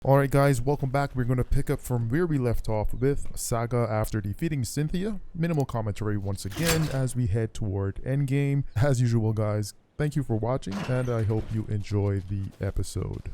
Alright guys, welcome back. We're going to pick up from where we left off with Saga after defeating Cynthia. Minimal commentary once again as we head toward endgame. As usual guys, thank you for watching and I hope you enjoy the episode.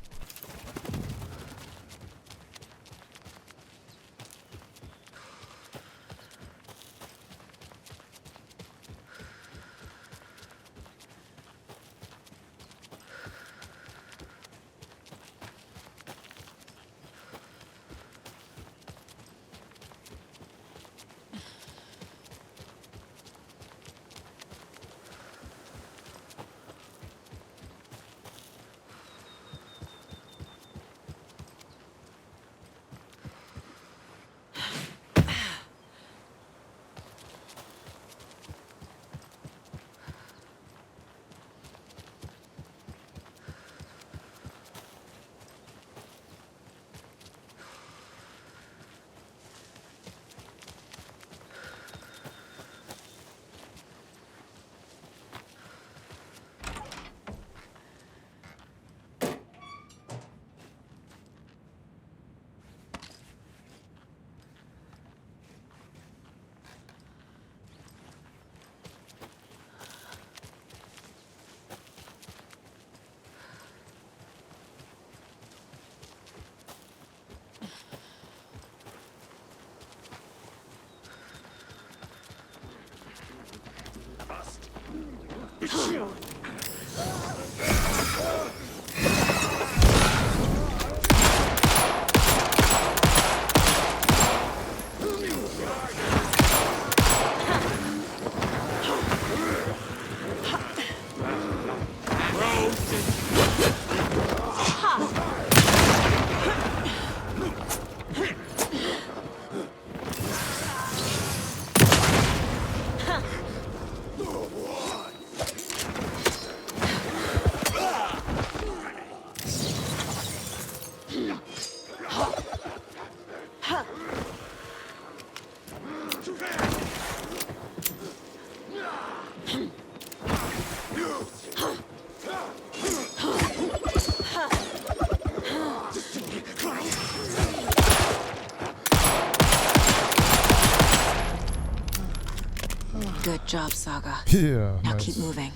Good job, Saga. Yeah, Now nice. keep moving.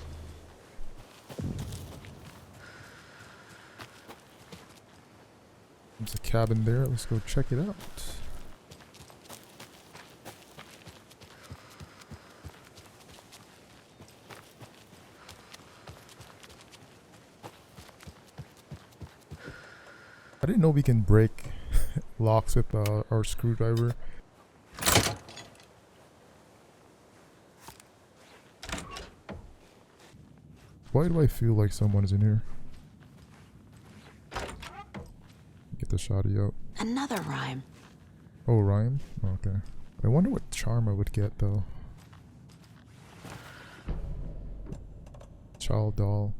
There's a cabin there. Let's go check it out. I didn't know we can break locks with our screwdriver. Why do I feel like someone's in here? Get the shoddy out. Another rhyme. Oh, rhyme? Okay. I wonder what charm I would get though. Child doll.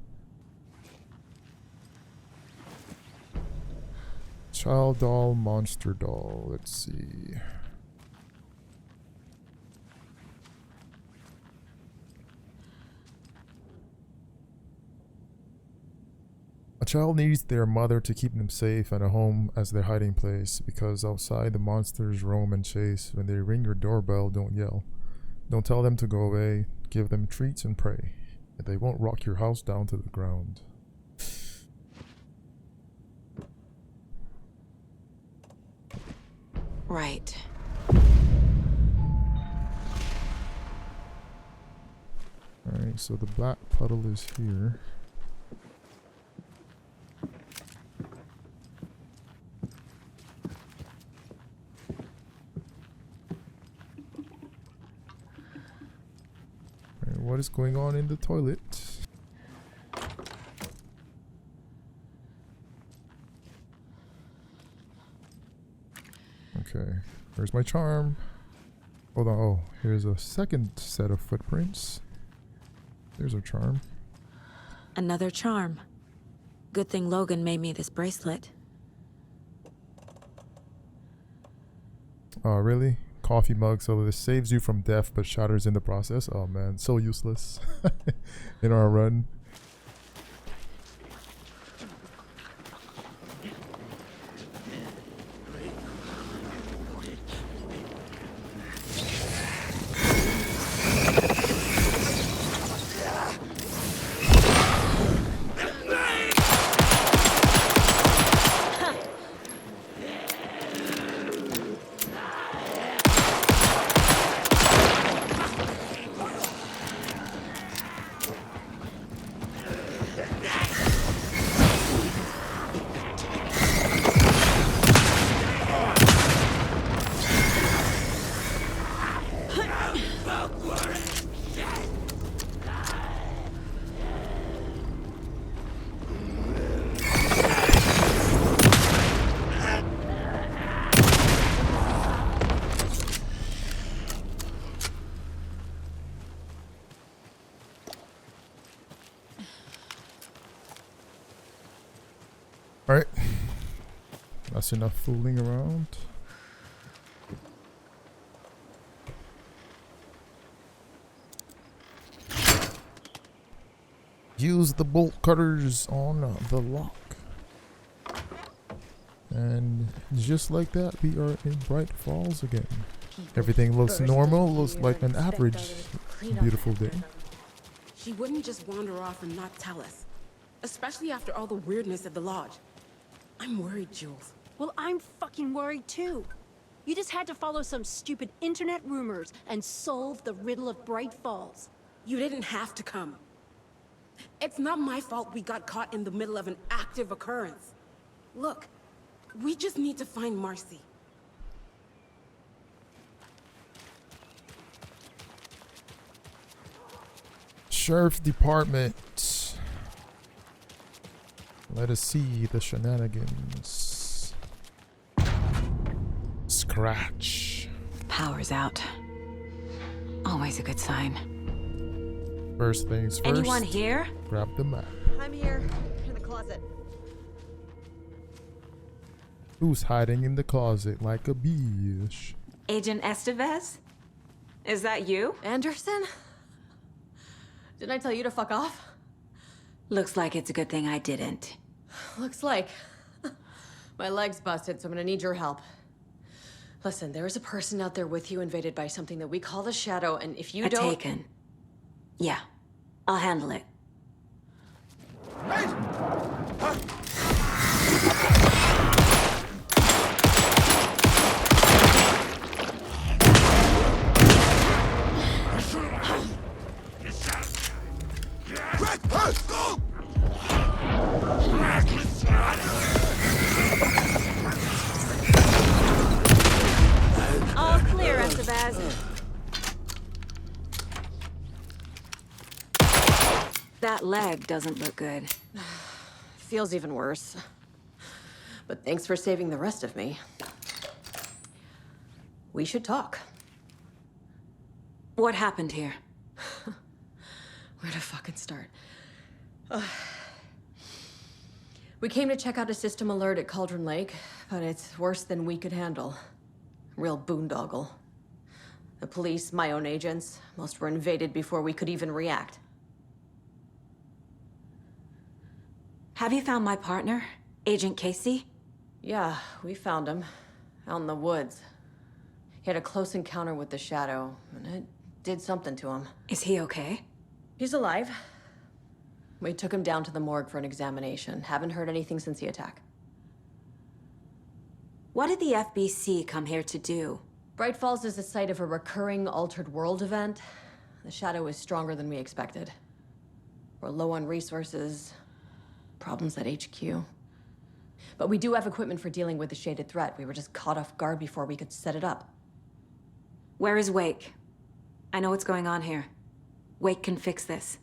Child doll, monster doll. Let's see. A child needs their mother to keep them safe and a home as their hiding place, because outside the monsters roam and chase. When they ring your doorbell, don't yell. Don't tell them to go away. Give them treats and pray. They won't rock your house down to the ground. Right. Alright, so the black puddle is here. What is going on in the toilet? Okay, where's my charm? Hold on, oh, here's a second set of footprints. There's our charm. Another charm. Good thing Logan made me this bracelet. Oh, really? Coffee mug, so this saves you from death but shatters in the process. Oh man, so useless in our run. That's enough fooling around. Use the bolt cutters on the lock. And just like that, we are in Bright Falls again. Everything looks normal, looks like an average beautiful day. She wouldn't just wander off and not tell us. Especially after all the weirdness at the lodge. I'm worried, Jules. Well, I'm fucking worried too. You just had to follow some stupid internet rumors and solve the riddle of Bright Falls. You didn't have to come. It's not my fault we got caught in the middle of an active occurrence. Look, we just need to find Marcy. Sheriff's Department. Let us see the shenanigans. Scratch. Power's out. Always a good sign. First things first. Anyone here? Grab the map. I'm here, in the closet. Who's hiding in the closet like a bitch? Agent Estevez? Is that you? Anderson? Didn't I tell you to fuck off? Looks like it's a good thing I didn't. Looks like. My leg's busted, so I'm gonna need your help. Listen, there is a person out there with you invaded by something that we call the Shadow, and if you don't... Taken. Yeah, I'll handle it. All clear, Estevez. That leg doesn't look good. Feels even worse. But thanks for saving the rest of me. We should talk. What happened here? Where to fucking start? We came to check out a system alert at Cauldron Lake, but it's worse than we could handle. Real boondoggle. The police, my own agents, most were invaded before we could even react. Have you found my partner, Agent Casey? Yeah, we found him. Out in the woods. He had a close encounter with the Shadow, and it did something to him. Is he okay? He's alive. We took him down to the morgue for an examination. Haven't heard anything since the attack. What did the FBC come here to do? Bright Falls is the site of a recurring altered world event. The Shadow is stronger than we expected. We're low on resources, problems at HQ. But we do have equipment for dealing with the shaded threat. We were just caught off guard before we could set it up. Where is Wake? I know what's going on here. Wake can fix this.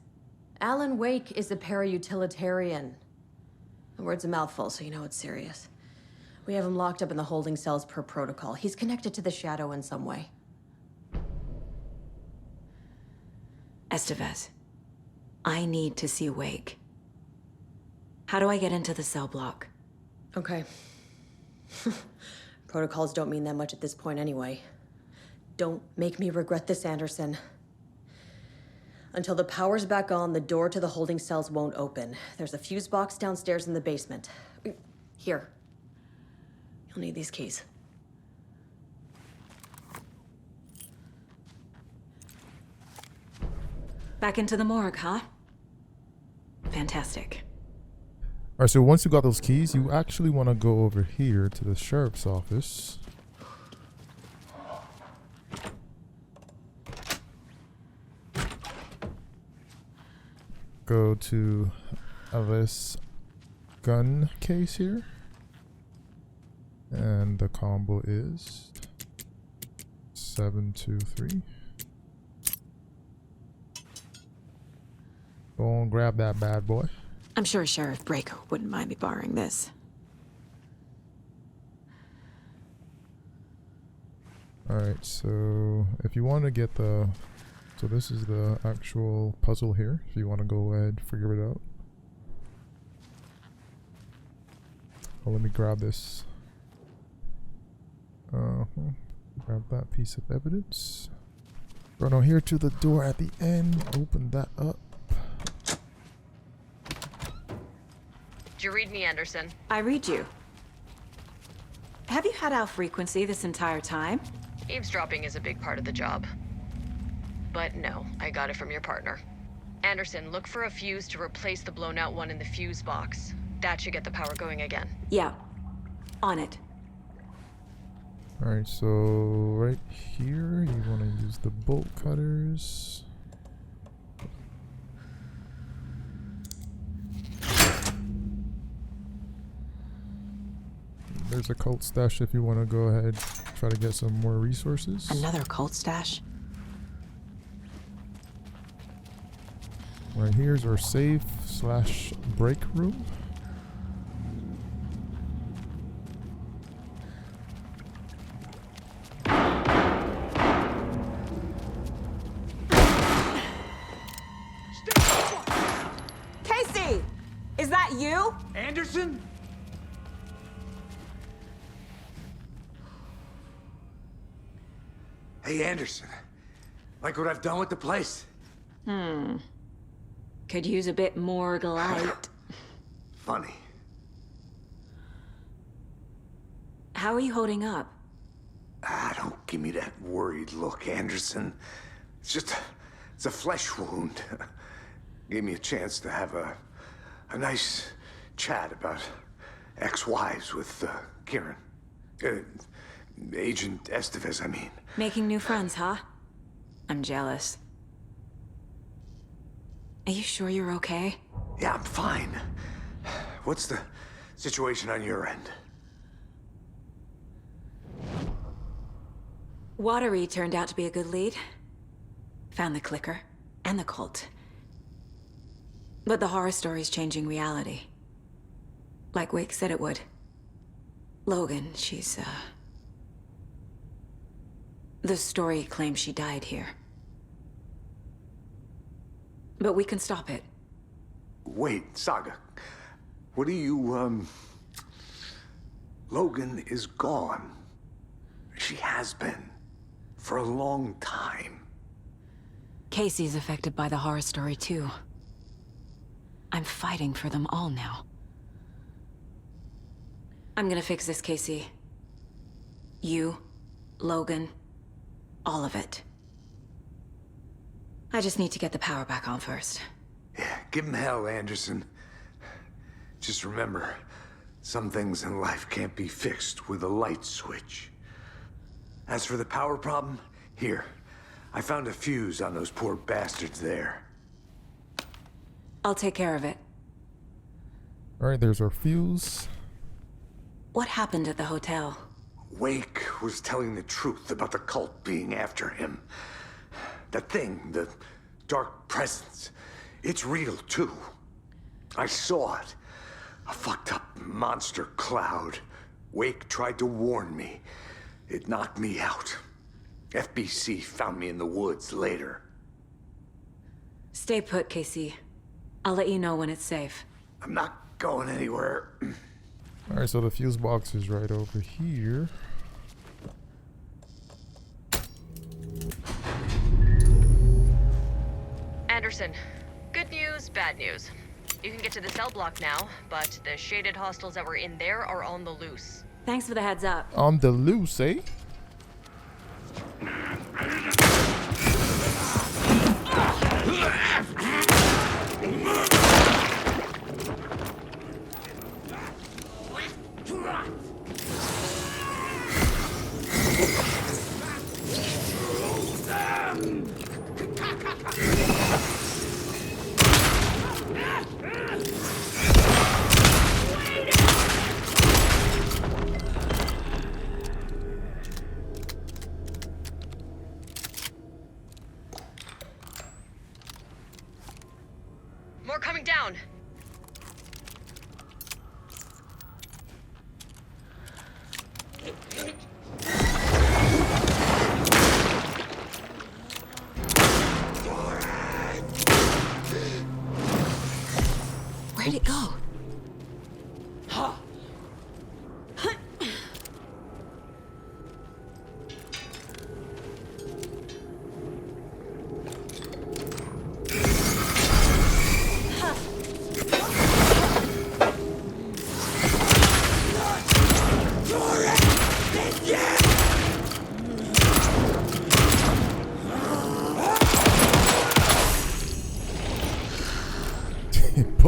Alan Wake is a para-utilitarian. The word's a mouthful, so you know it's serious. We have him locked up in the holding cells per protocol. He's connected to the Shadow in some way. Estevez, I need to see Wake. How do I get into the cell block? Okay. Protocols don't mean that much at this point anyway. Don't make me regret this, Anderson. Until the power's back on, the door to the holding cells won't open. There's a fuse box downstairs in the basement. Here. You'll need these keys. Back into the morgue, huh? Fantastic. Alright, so once you got those keys, you actually want to go over here to the sheriff's office. Go to this gun case here. And the combo is 723. Go and grab that bad boy. I'm sure Sheriff Breaker wouldn't mind me borrowing this. Alright, so if you want to get the... So this is the actual puzzle here, if you want to go ahead figure it out. Well, let me grab this. Grab that piece of evidence. Run on here to the door at the end. Open that up. Did you read me, Anderson? I read you. Have you had our frequency this entire time? Eavesdropping is a big part of the job. But no, I got it from your partner. Anderson, look for a fuse to replace the blown out one in the fuse box. That should get the power going again. Yeah. On it. Alright, so right here, you want to use the bolt cutters. There's a cult stash if you want to go ahead, try to get some more resources. Another cult stash? Right here's our safe slash break room. Casey! Is that you? Anderson? Hey, Anderson. Like what I've done with the place? Could use a bit more light. Funny. How are you holding up? Don't give me that worried look, Anderson. It's a flesh wound. Gave me a chance to have a nice chat about ex-wives with Kieran. Agent Estevez, I mean. Making new friends, huh? I'm jealous. Are you sure you're okay? Yeah, I'm fine. What's the situation on your end? Watery turned out to be a good lead. Found the clicker and the cult. But the horror story's changing reality. Like Wake said it would. Logan, the story claims she died here. But we can stop it. Wait, Saga. What do you, Logan is gone. She has been. For a long time. Casey's affected by the horror story, too. I'm fighting for them all now. I'm gonna fix this, Casey. You, Logan, all of it. I just need to get the power back on first. Yeah, give him hell, Anderson. Just remember, some things in life can't be fixed with a light switch. As for the power problem, here. I found a fuse on those poor bastards there. I'll take care of it. Alright, there's our fuse. What happened at the hotel? Wake was telling the truth about the cult being after him. That thing, the dark presence, it's real too. I saw it. A fucked up monster cloud. Wake tried to warn me. It knocked me out. FBC found me in the woods later. Stay put, Casey. I'll let you know when it's safe. I'm not going anywhere. Alright, so the fuse box is right over here. Anderson, good news, bad news. You can get to the cell block now, but the shaded hostels that were in there are on the loose. Thanks for the heads up. On the loose, eh? More coming down. Where'd it go?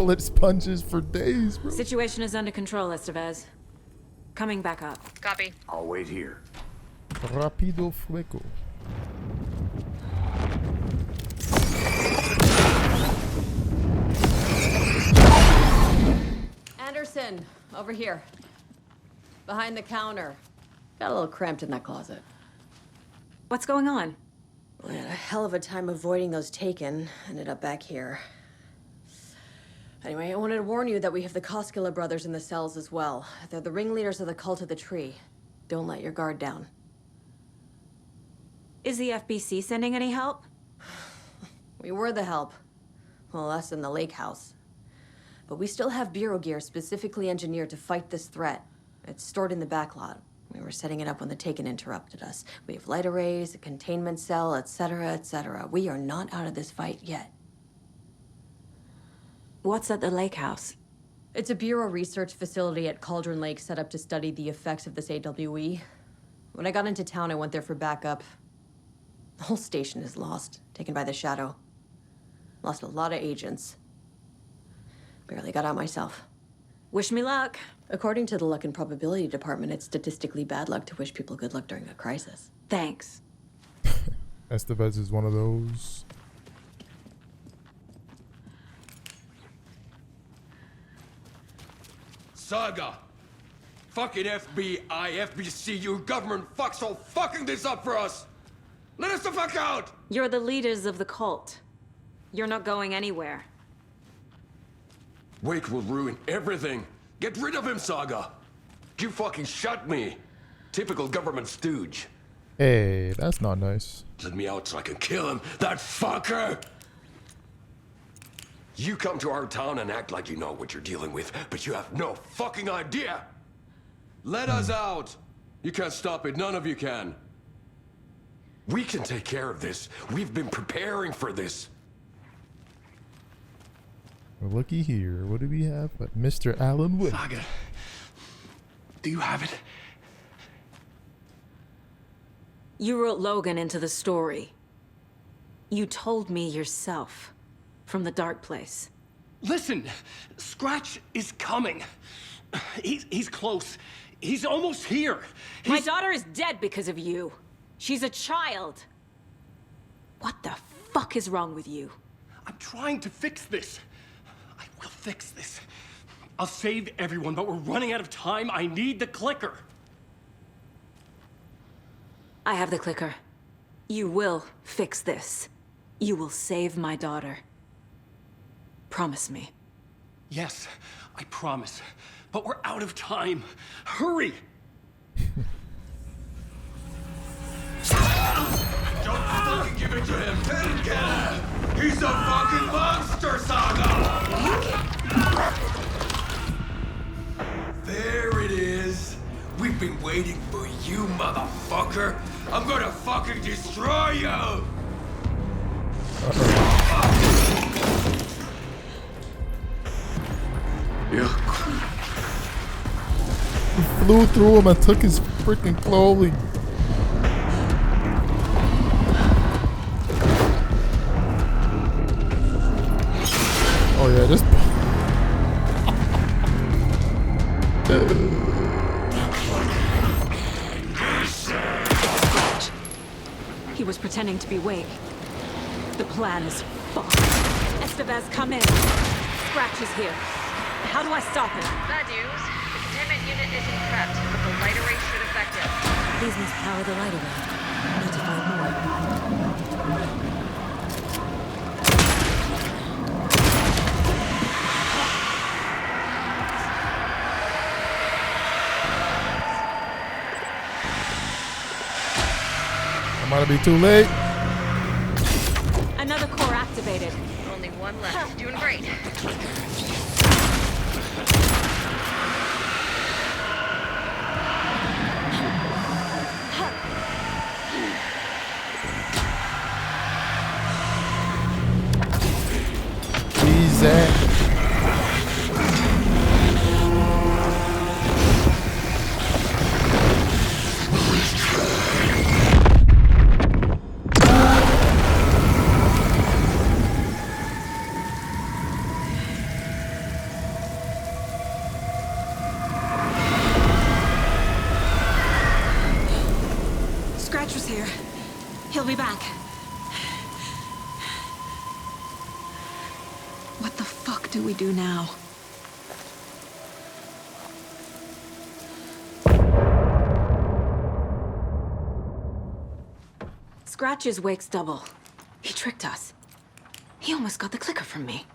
bullet sponges for days, bro. Situation is under control, Estevez. Coming back up. Copy. I'll wait here. Rapido fuego. Anderson, over here. Behind the counter. Got a little cramped in that closet. What's going on? We had a hell of a time avoiding those taken. Ended up back here. Anyway, I wanted to warn you that we have the Koskela brothers in the cells as well. They're the ringleaders of the cult of the tree. Don't let your guard down. Is the FBC sending any help? We were the help. Well, us in the lake house. But we still have bureau gear specifically engineered to fight this threat. It's stored in the backlot. We were setting it up when the Taken interrupted us. We have light arrays, a containment cell, etc., etc. We are not out of this fight yet. What's at the lake house? It's a bureau research facility at Cauldron Lake set up to study the effects of this AWE. When I got into town, I went there for backup. The whole station is lost, taken by the Shadow. Lost a lot of agents. Barely got out myself. Wish me luck. According to the Luck and Probability Department, it's statistically bad luck to wish people good luck during a crisis. Thanks. Estevez is one of those. Saga! Fucking FBI, FBC, you government fucks all fucking this up for us! Let us the fuck out! You're the leaders of the cult. You're not going anywhere. Wake will ruin everything. Get rid of him, Saga! You fucking shot me! Typical government stooge. Hey, that's not nice. Let me out so I can kill him, that fucker! You come to our town and act like you know what you're dealing with, but you have no fucking idea! Let us out! You can't stop it, none of you can. We can take care of this. We've been preparing for this. Well, looky here. What do we have? But Mr. Alan Wood. Saga, do you have it? You wrote Logan into the story. You told me yourself. From the dark place. Listen, Scratch is coming. He's close. He's almost here. My daughter is dead because of you. She's a child. What the fuck is wrong with you? I'm trying to fix this. I will fix this. I'll save everyone, but we're running out of time. I need the clicker. I have the clicker. You will fix this. You will save my daughter. Promise me. Yes, I promise. But we're out of time. Hurry! Don't fucking give it to him! Get him! He's a fucking monster, Saga! There it is! We've been waiting for you, motherfucker! I'm gonna fucking destroy you! He flew through him and took his freaking clothing. Oh yeah, just He was pretending to be Wake. The plan is fucked. Estevez, come in. Scratch is here. How do I stop him? Bad news. The containment unit isn't prepped, but the light array should affect it. These must power the light array. Need to find more. might be too late. Another core activated. Only one left. Doing great. Easy. here. He'll be back. What the fuck do we do now? Scratch's Wake's double. He tricked us. He almost got the clicker from me.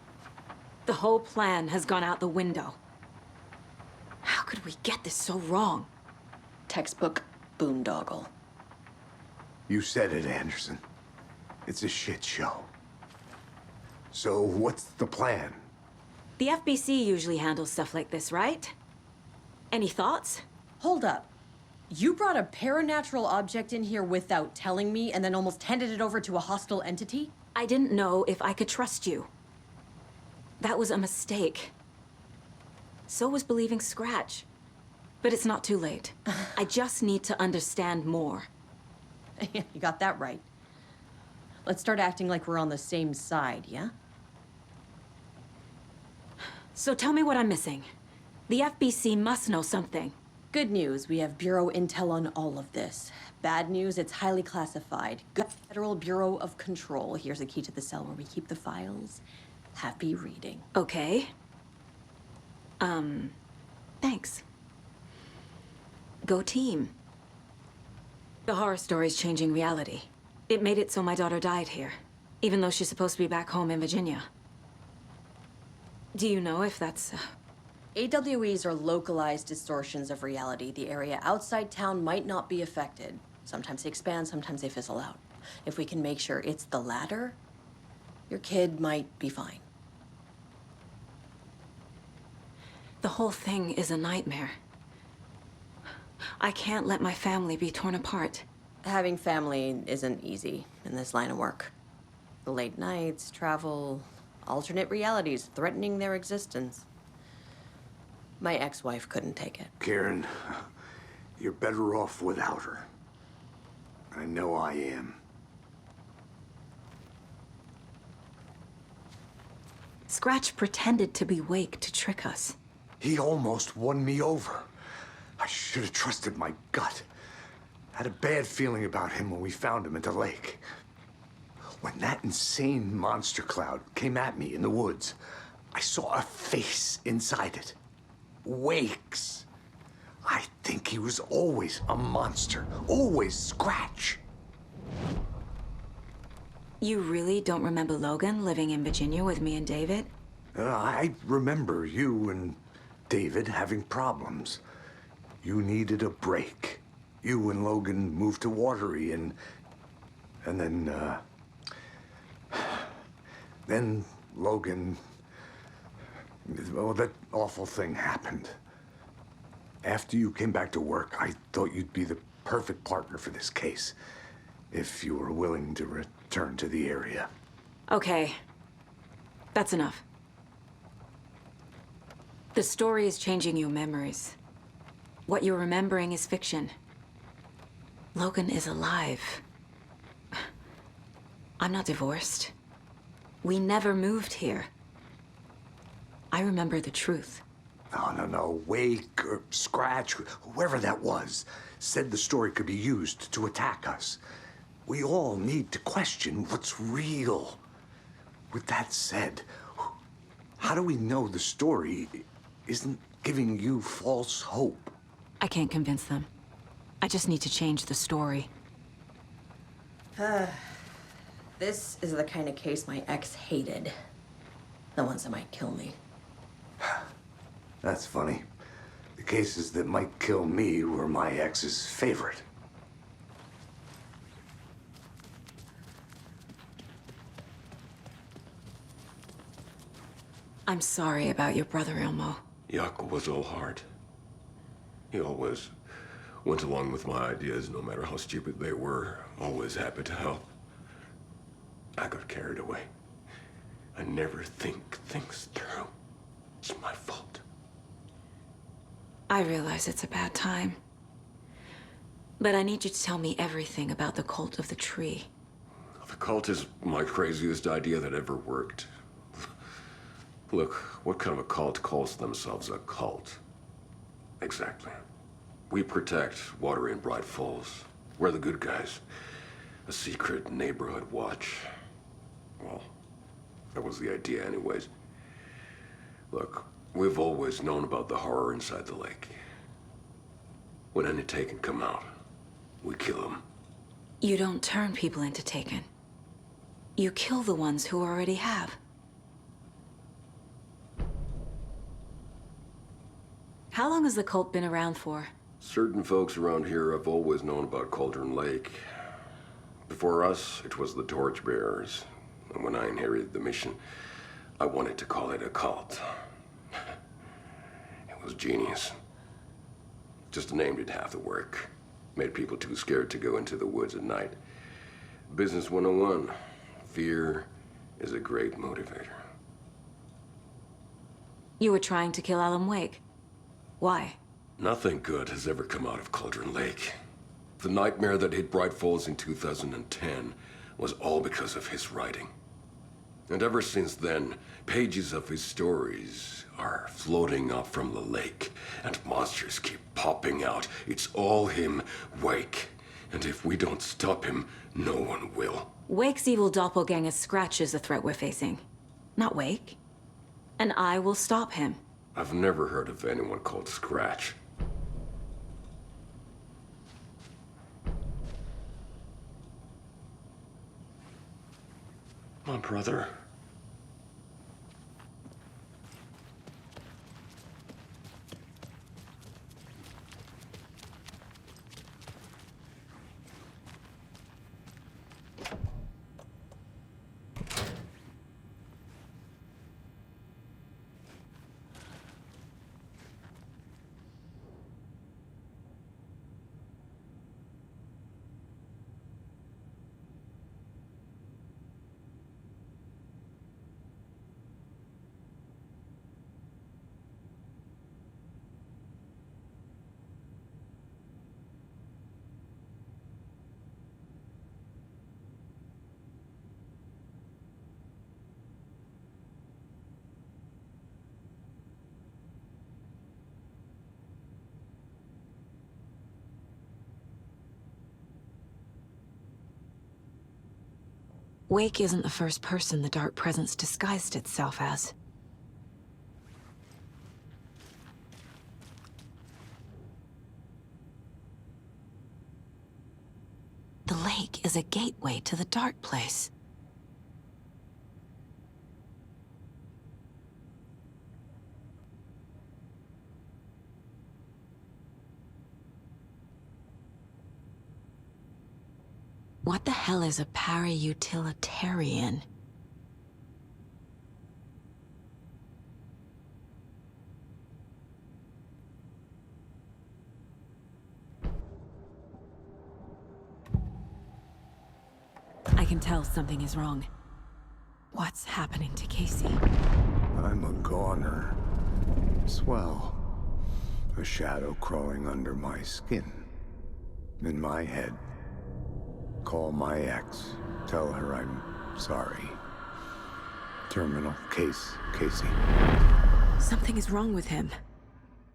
The whole plan has gone out the window. How could we get this so wrong? Textbook boondoggle. You said it, Anderson. It's a shit show. So what's the plan? The FBC usually handles stuff like this, right? Any thoughts? Hold up. You brought a paranatural object in here without telling me and then almost handed it over to a hostile entity? I didn't know if I could trust you. That was a mistake. So was believing Scratch. But it's not too late. I just need to understand more. You got that right. Let's start acting like we're on the same side, yeah? So tell me what I'm missing. The FBC must know something. Good news, we have Bureau intel on all of this. Bad news, it's highly classified. Good Federal Bureau of Control. Here's a key to the cell where we keep the files. Happy reading. Okay. Thanks. Go team. The horror story's changing reality. It made it so my daughter died here, even though she's supposed to be back home in Virginia. Do you know if that's... AWEs are localized distortions of reality. The area outside town might not be affected. Sometimes they expand, sometimes they fizzle out. If we can make sure it's the latter, your kid might be fine. The whole thing is a nightmare. I can't let my family be torn apart. Having family isn't easy in this line of work. The late nights, travel, alternate realities threatening their existence. My ex-wife couldn't take it. Karen, you're better off without her. I know I am. Scratch pretended to be Wake to trick us. He almost won me over. I should have trusted my gut. Had a bad feeling about him when we found him at the lake. When that insane monster cloud came at me in the woods, I saw a face inside it. Wake's. I think he was always a monster. Always Scratch. You really don't remember Logan living in Virginia with me and David? I remember you and David having problems. You needed a break. You and Logan moved to Watery and then Logan, well, that awful thing happened. After you came back to work, I thought you'd be the perfect partner for this case, if you were willing to return to the area. Okay. That's enough. The story is changing your memories. What you're remembering is fiction. Logan is alive. I'm not divorced. We never moved here. I remember the truth. No. Wake or Scratch, whoever that was, said the story could be used to attack us. We all need to question what's real. With that said, how do we know the story isn't giving you false hope? I can't convince them. I just need to change the story. This is the kind of case my ex hated. The ones that might kill me. That's funny. The cases that might kill me were my ex's favorite. I'm sorry about your brother, Elmo. Jakob was all heart. He always went along with my ideas, no matter how stupid they were. Always happy to help. I got carried away. I never think things through. It's my fault. I realize it's a bad time. But I need you to tell me everything about the cult of the tree. The cult is my craziest idea that ever worked. Look, what kind of a cult calls themselves a cult? Exactly. We protect Watery and Bright Falls. We're the good guys. A secret neighborhood watch. Well, that was the idea anyways. Look, we've always known about the horror inside the lake. When any Taken come out, we kill them. You don't turn people into Taken. You kill the ones who already have. How long has the cult been around for? Certain folks around here have always known about Cauldron Lake. Before us, it was the Torchbearers. And when I inherited the mission, I wanted to call it a cult. It was genius. Just a name did half the work. Made people too scared to go into the woods at night. Business 101. Fear is a great motivator. You were trying to kill Alan Wake. Why? Nothing good has ever come out of Cauldron Lake. The nightmare that hit Bright Falls in 2010 was all because of his writing. And ever since then, pages of his stories are floating up from the lake, and monsters keep popping out. It's all him, Wake. And if we don't stop him, no one will. Wake's evil doppelganger Scratch is the threat we're facing, not Wake. And I will stop him. I've never heard of anyone called Scratch. My brother. Wake isn't the first person the Dark Presence disguised itself as. The lake is a gateway to the Dark Place. What the hell is a para-utilitarian? I can tell something is wrong. What's happening to Casey? I'm a goner. Swell. A shadow crawling under my skin. In my head. Call my ex. Tell her I'm sorry. Terminal case, Casey. Something is wrong with him.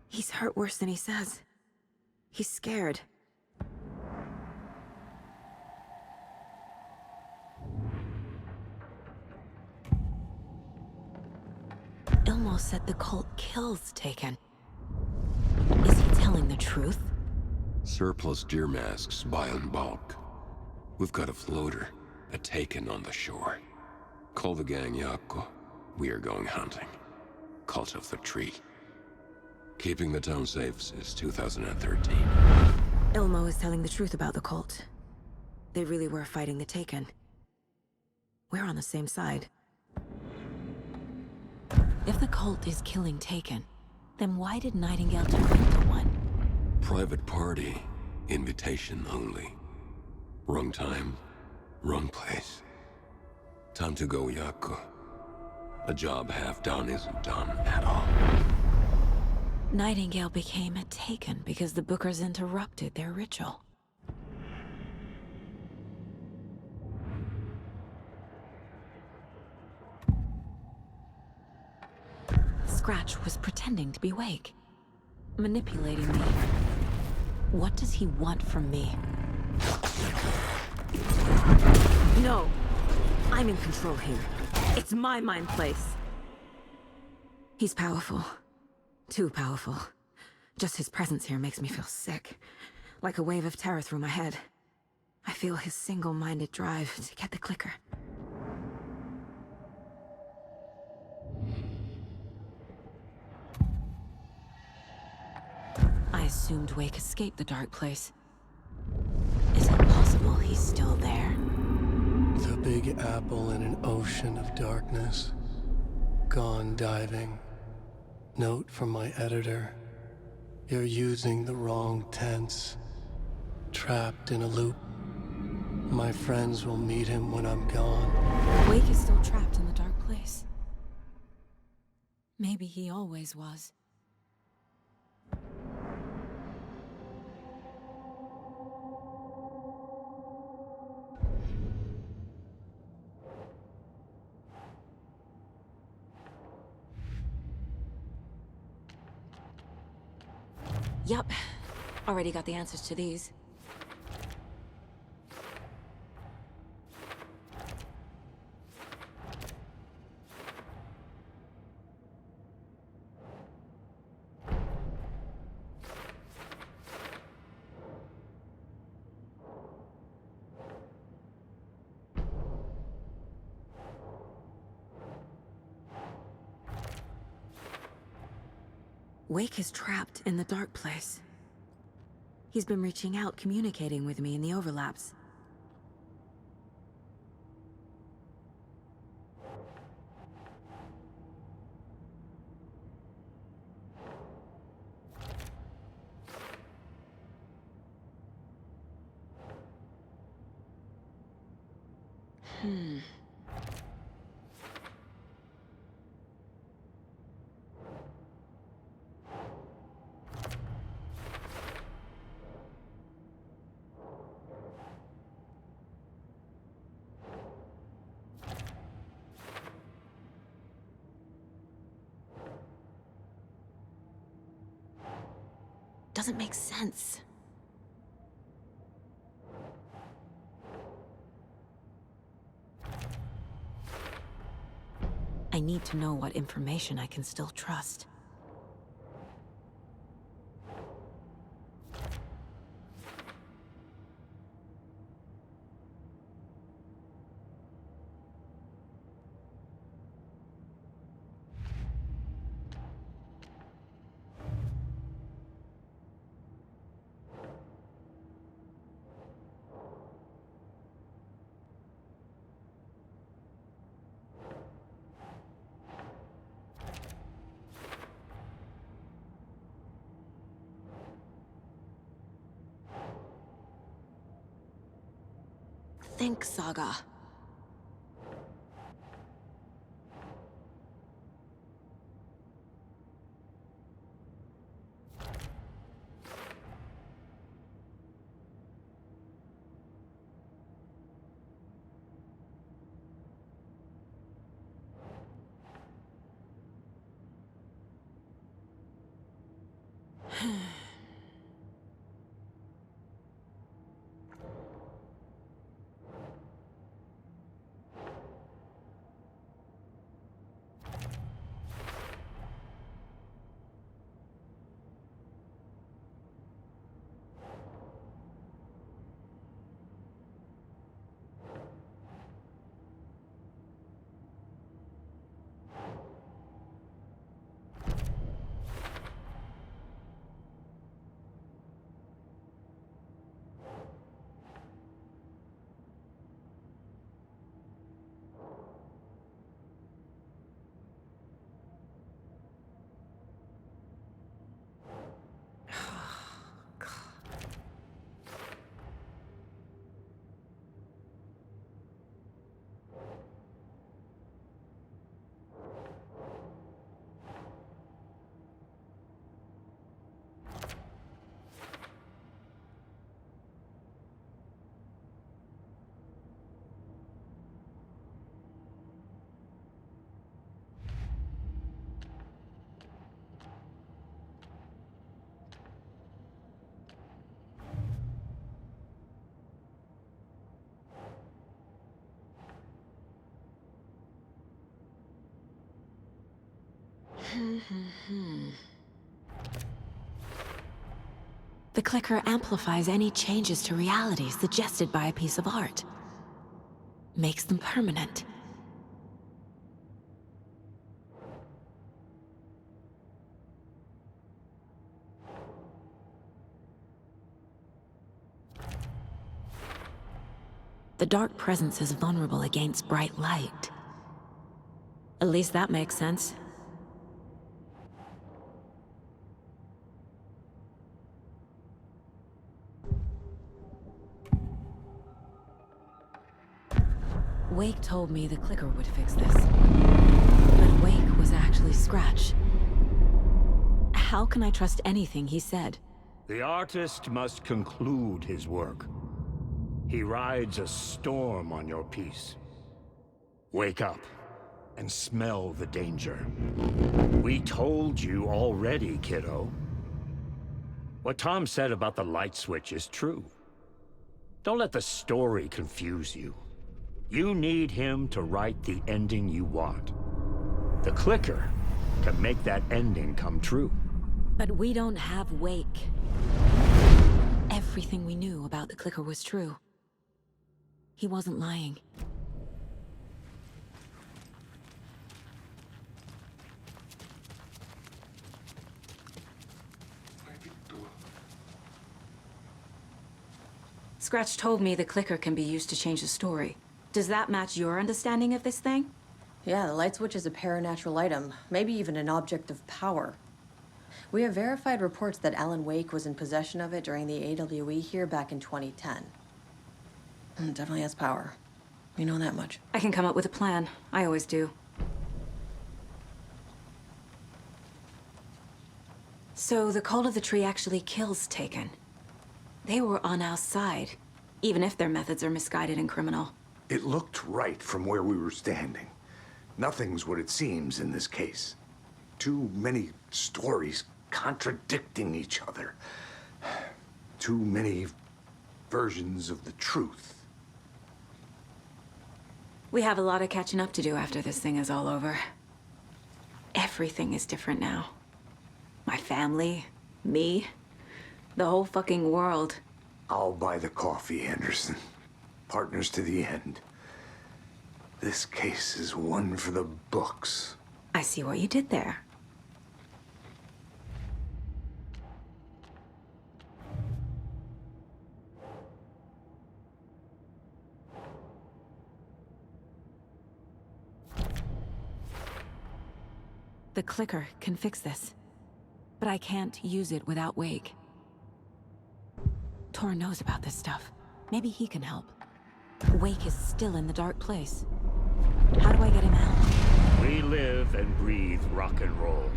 He's hurt worse than he says. He's scared. Ilmo said the cult kills Taken. Is he telling the truth? Surplus deer masks buy in bulk. We've got a floater, a Taken on the shore. Call the gang Yako. We are going hunting. Cult of the Tree. Keeping the town safe since 2013. Ilmo is telling the truth about the cult. They really were fighting the Taken. We're on the same side. If the cult is killing Taken, then why did Nightingale turn into one? Private party. Invitation only. Wrong time, wrong place. Time to go, Yako. A job half done isn't done at all. Nightingale became a Taken because the Bookers interrupted their ritual. Scratch was pretending to be Wake, manipulating me. What does he want from me? No. I'm in control here. It's my mind place. He's powerful. Too powerful. Just his presence here makes me feel sick. Like a wave of terror through my head. I feel his single-minded drive to get the clicker. I assumed Wake escaped the dark place. Is it possible he's still there? The Big Apple in an ocean of darkness. Gone diving. Note from my editor. You're using the wrong tense. Trapped in a loop. My friends will meet him when I'm gone. Wake is still trapped in the dark place. Maybe he always was. Yup. Already got the answers to these. Wake is trapped in the dark place. He's been reaching out, communicating with me in the overlaps. Doesn't make sense. I need to know what information I can still trust. Think, Saga. The clicker amplifies any changes to reality suggested by a piece of art. Makes them permanent. The dark presence is vulnerable against bright light. At least that makes sense. Wake told me the clicker would fix this. But Wake was actually Scratch. How can I trust anything he said? The artist must conclude his work. He rides a storm on your piece. Wake up and smell the danger. We told you already, kiddo. What Tom said about the light switch is true. Don't let the story confuse you. You need him to write the ending you want. The clicker can make that ending come true. But we don't have Wake. Everything we knew about the clicker was true. He wasn't lying. Scratch told me the clicker can be used to change the story. Does that match your understanding of this thing? Yeah, the light switch is a paranatural item, maybe even an object of power. We have verified reports that Alan Wake was in possession of it during the AWE here back in 2010. It definitely has power. We know that much. I can come up with a plan. I always do. So the Cult of the Tree actually kills Taken. They were on our side, even if their methods are misguided and criminal. It looked right from where we were standing. Nothing's what it seems in this case. Too many stories contradicting each other. Too many versions of the truth. We have a lot of catching up to do after this thing is all over. Everything is different now. My family, me, the whole fucking world. I'll buy the coffee, Anderson. Partners to the end. This case is one for the books. I see what you did there. The clicker can fix this, but I can't use it without Wake. Tor knows about this stuff. Maybe he can help. Wake is still in the dark place. How do I get him out? We live and breathe rock and roll.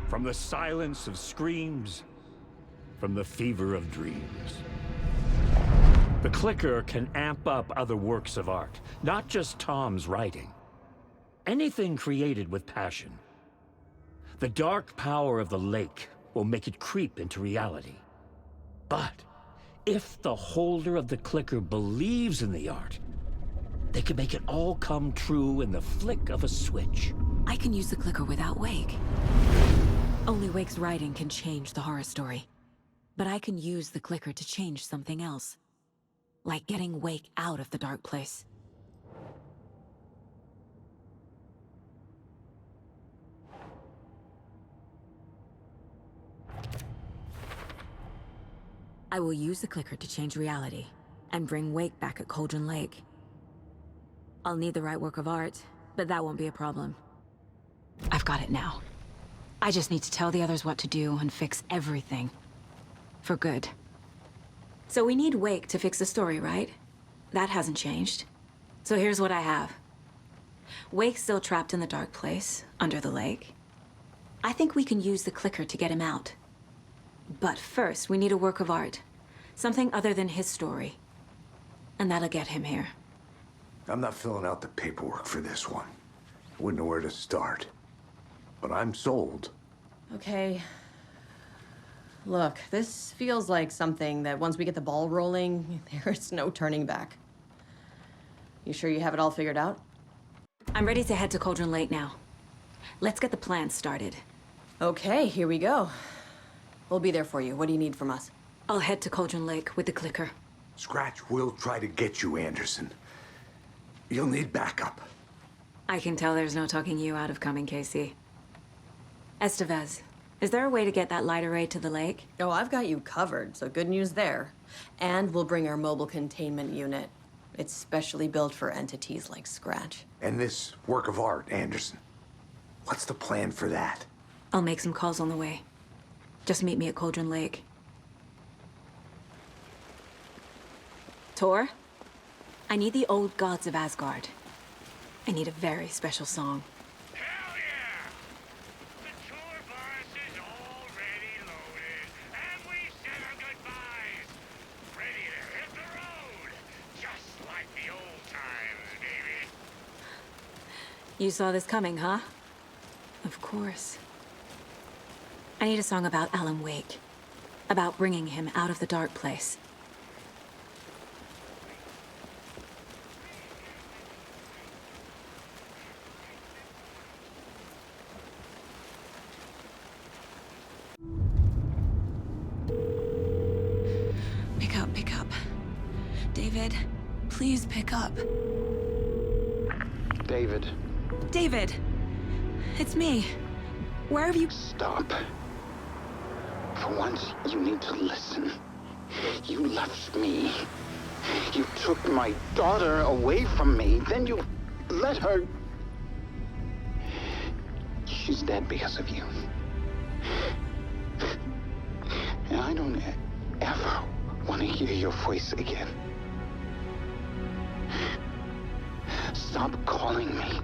From the silence of screams, from the fever of dreams. The clicker can amp up other works of art, not just Tom's writing. Anything created with passion. The dark power of the lake will make it creep into reality. But if the holder of the clicker believes in the art, they can make it all come true in the flick of a switch. I can use the clicker without Wake. Only Wake's writing can change the horror story. But I can use the clicker to change something else. Like getting Wake out of the dark place. I will use the clicker to change reality and bring Wake back at Cauldron Lake. I'll need the right work of art, but that won't be a problem. I've got it now. I just need to tell the others what to do and fix everything. For good. So we need Wake to fix the story, right? That hasn't changed. So here's what I have. Wake's still trapped in the dark place, under the lake. I think we can use the clicker to get him out. But first, we need a work of art. Something other than his story. And that'll get him here. I'm not filling out the paperwork for this one. I wouldn't know where to start. But I'm sold. Okay. Look, this feels like something that once we get the ball rolling, there's no turning back. You sure you have it all figured out? I'm ready to head to Cauldron Lake now. Let's get the plan started. Okay, here we go. We'll be there for you. What do you need from us? I'll head to Cauldron Lake with the clicker. Scratch will try to get you, Anderson. You'll need backup. I can tell there's no talking you out of coming, Casey. Estevez, is there a way to get that light array to the lake? Oh, I've got you covered, so good news there. And we'll bring our mobile containment unit. It's specially built for entities like Scratch. And this work of art, Anderson. What's the plan for that? I'll make some calls on the way. Just meet me at Cauldron Lake. Tor, I need the old gods of Asgard. I need a very special song. Hell yeah! The tour bus is already loaded, and we said our goodbyes. Ready to hit the road, just like the old times, baby. You saw this coming, huh? Of course. I need a song about Alan Wake. About bringing him out of the dark place. Pick up. David, please pick up. David. David! It's me. Where have you... Stop. For once, you need to listen. You left me. You took my daughter away from me. Then you let her... She's dead because of you. And I don't ever want to hear your voice again. Stop calling me.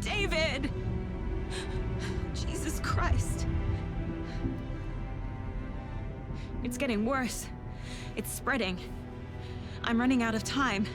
David! Jesus Christ. It's getting worse. It's spreading. I'm running out of time.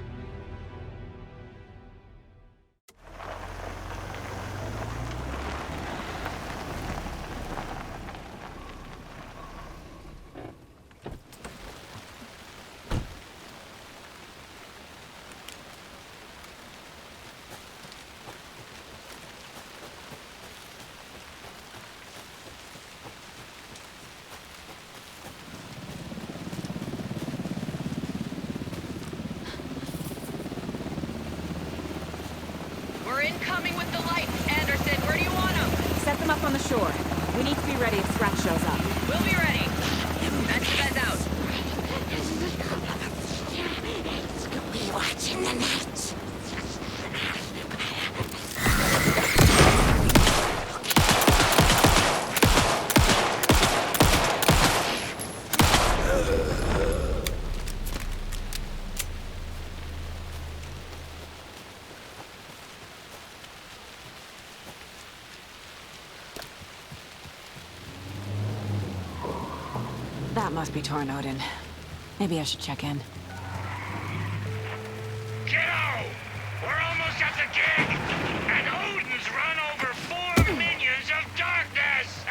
We're incoming with the lights. Anderson, where do you want them? Set them up on the shore. We need to be ready if Scratch shows up. We'll be ready. Estevez out. We watch in the night. That must be Tornodin. Maybe I should check in. Kiddo! We're almost at the gig! And Odin's run over 4 minions of darkness!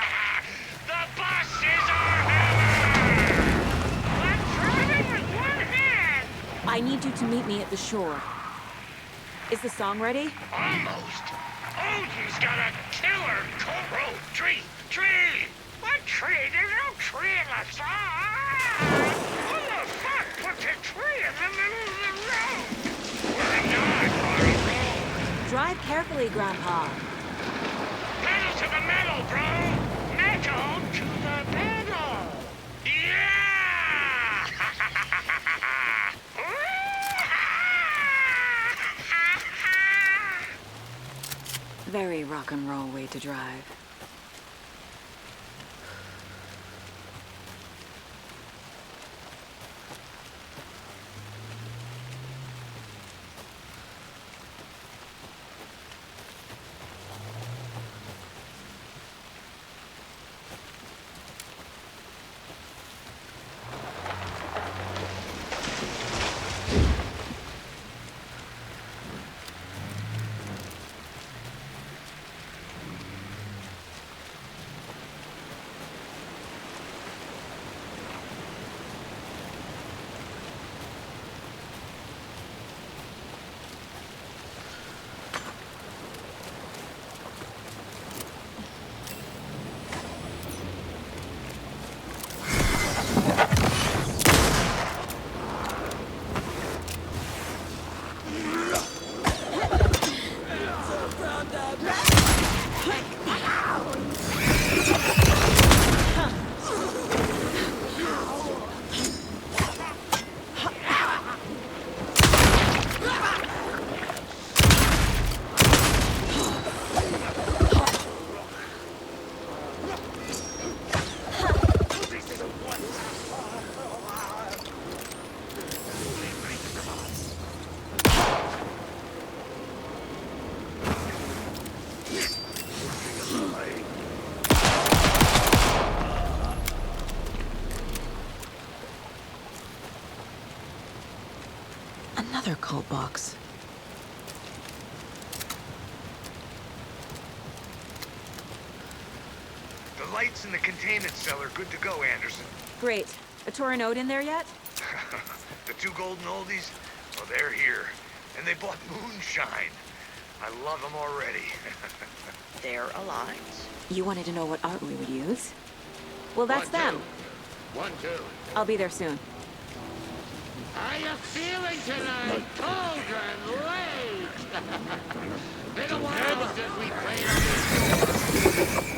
The bus is our hammer! I'm driving with one hand! I need you to meet me at the shore. Is the song ready? Almost! Odin's got a killer co-road tree! What tree? There's no tree in the song! Who the fuck puts a tree in the middle of the road? We're not on a road! Drive carefully, Grandpa. Pedal to the metal, bro! Metal to the pedal! Yeah! Very rock and roll way to drive. Another cult box. The lights in the containment cell are good to go, Anderson. Great. A Torin Ode in there yet? The two golden oldies? Well, they're here. And they bought moonshine. I love them already. They're aligned. You wanted to know what art we would use? Well, that's them. 1, 2. I'll be there soon. How you feeling tonight, Cauldron Lake? Been a while since we played on this.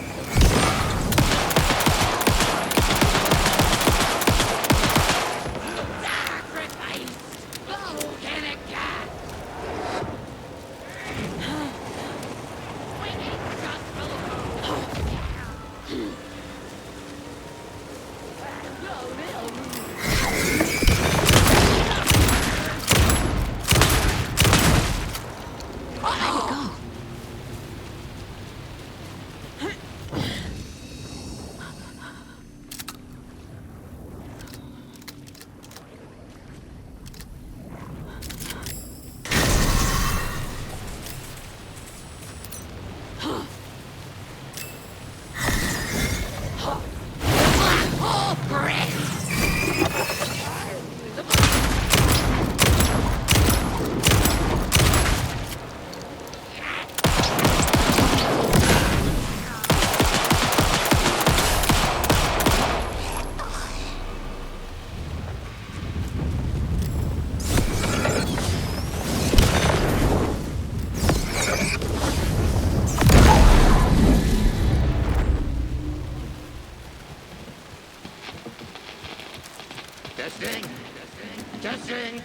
Testing.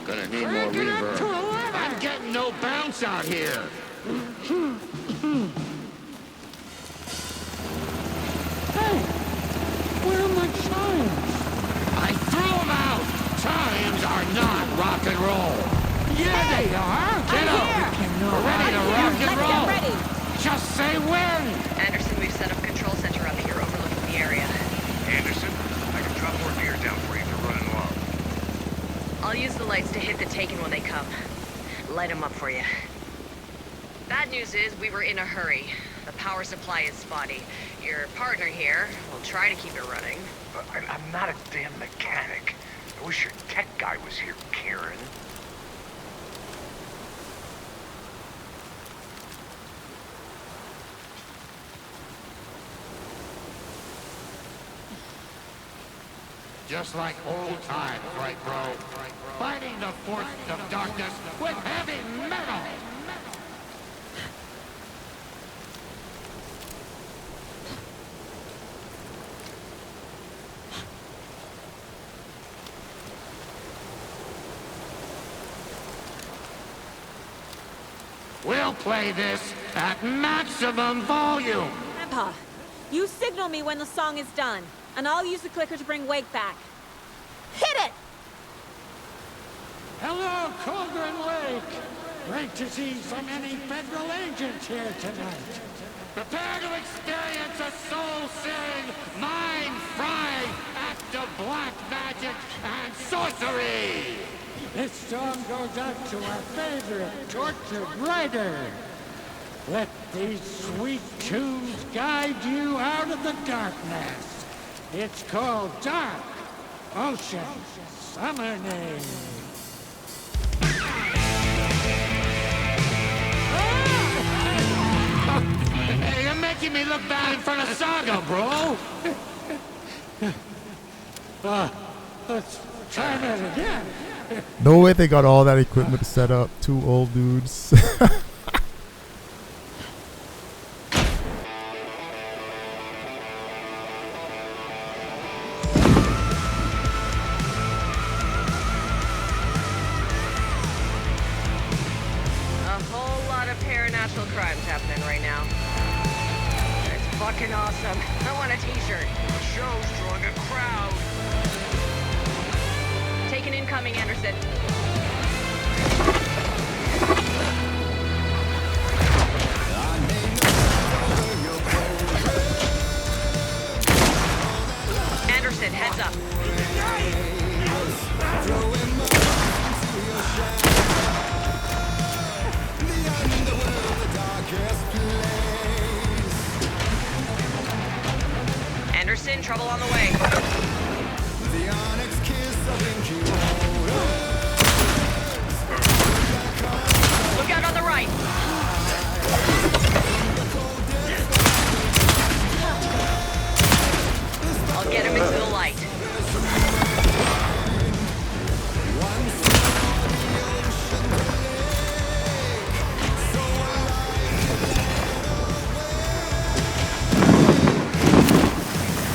Gonna need more reverb. I'm getting no bounce out here. Hey, where are my chimes? I threw them out. Chimes are not rock and roll. Yeah, they are. Get up. We're ready to rock and roll. Ready. Just say when. Anderson, we've set up a control center up here overlooking the area. Anderson, I can drop more gear down for you if you're running low. I'll use the lights to hit the Taken when they come. Light them up for you. Bad news is we were in a hurry. The power supply is spotty. Your partner here will try to keep it running. But I'm not a damn mechanic. I wish your tech guy was here, Karen. Just like old times, right, bro? Fighting the forces of darkness with heavy metal! We'll play this at maximum volume! Grandpa, you signal me when the song is done, and I'll use the clicker to bring Wake back. Hit it! Hello, Cauldron Lake. Great to see so many federal agents here tonight. Prepare to experience a soul-searing, mind-frying act of black magic and sorcery! This song goes out to our favorite tortured writer. Let these sweet tunes guide you out of the darkness. It's called Dark Ocean Summoning. Hey, you're making me look bad in front of Saga, bro! Let's try that again. No way they got all that equipment set up. Two old dudes. Crimes happening right now. It's fucking awesome. I want a t-shirt. The show's drawing a crowd. Taken incoming, Anderson. Anderson, heads up. Anderson, trouble on the way. Look out on the right. I'll get him into the light.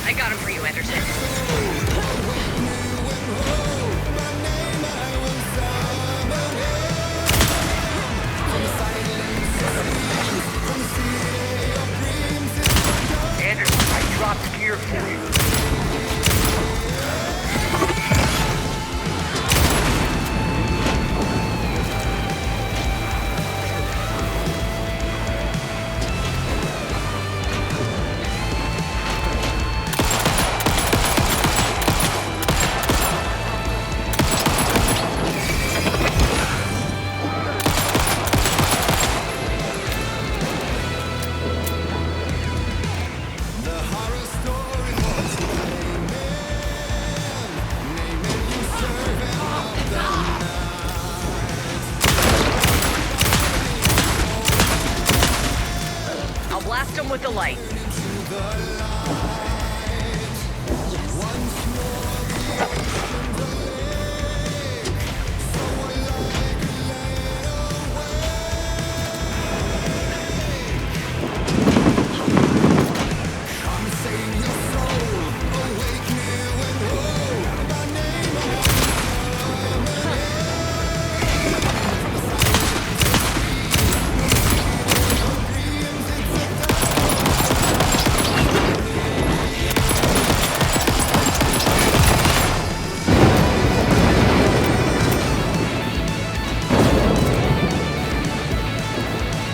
I got him for you, Anderson. Anderson, I dropped gear for you. I'll blast him with the light.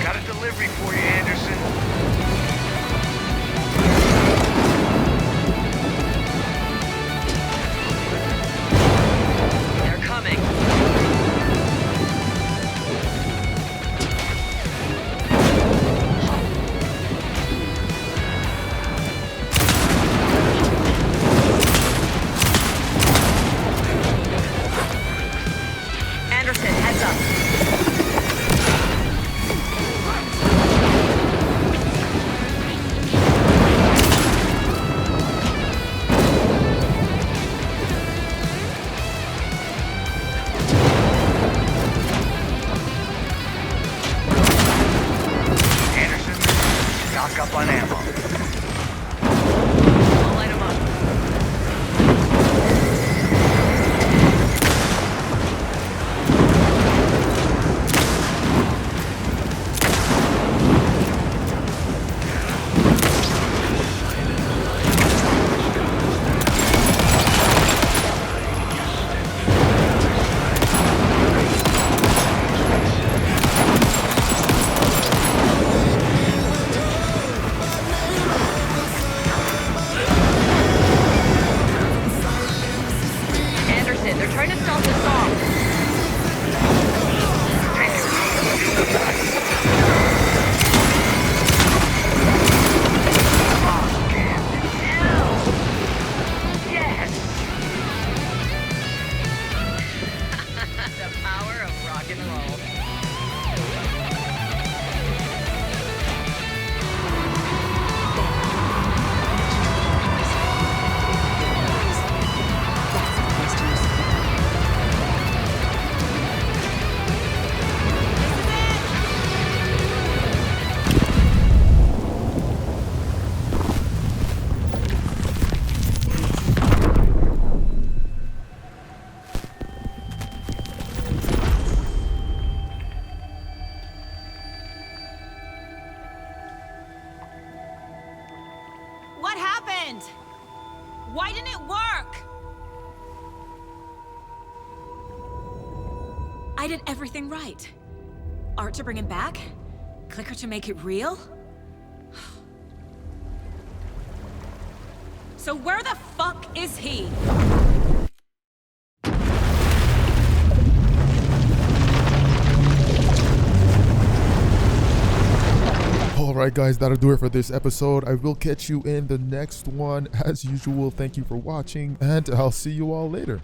Got a delivery for you, Anderson. They're coming. Anderson, heads up. Anderson, stock up on ammo. I'll light him up. Anderson, they're trying to stop the song. Yes! The power of rock and roll. What happened? Why didn't it work? I did everything right. Art to bring him back? Clicker to make it real? So where the fuck is he? Alright guys, that'll do it for this episode. I will catch you in the next one. As usual, thank you for watching, and I'll see you all later.